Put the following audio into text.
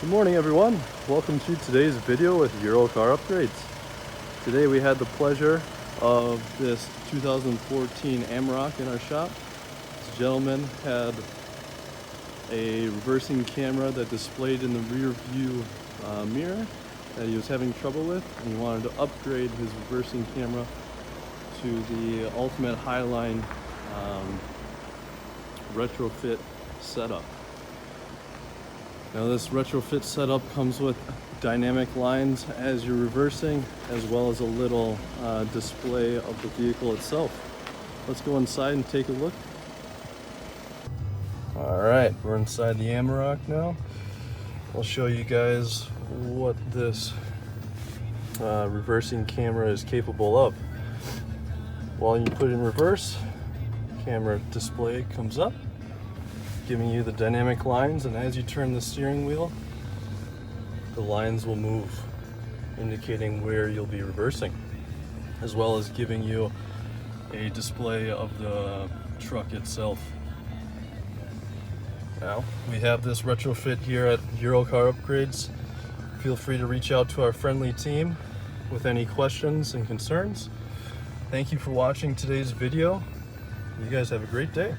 Good morning everyone, welcome to today's video with Euro Car Upgrades. Today we had the pleasure of this 2014 Amarok in our shop. This gentleman had a reversing camera that displayed in the rear view mirror that he was having trouble with, and he wanted to upgrade his reversing camera to the ultimate Highline retrofit setup. Now this retrofit setup comes with dynamic lines as you're reversing, as well as a little display of the vehicle itself. Let's go inside and take a look. Alright, we're inside the Amarok now. I'll show you guys what this reversing camera is capable of. While you put it in reverse, camera display comes up, giving you the dynamic lines, and as you turn the steering wheel, the lines will move, indicating where you'll be reversing, as well as giving you a display of the truck itself. Now, we have this retrofit here at Euro Car Upgrades. Feel free to reach out to our friendly team with any questions and concerns. Thank you for watching today's video. You guys have a great day.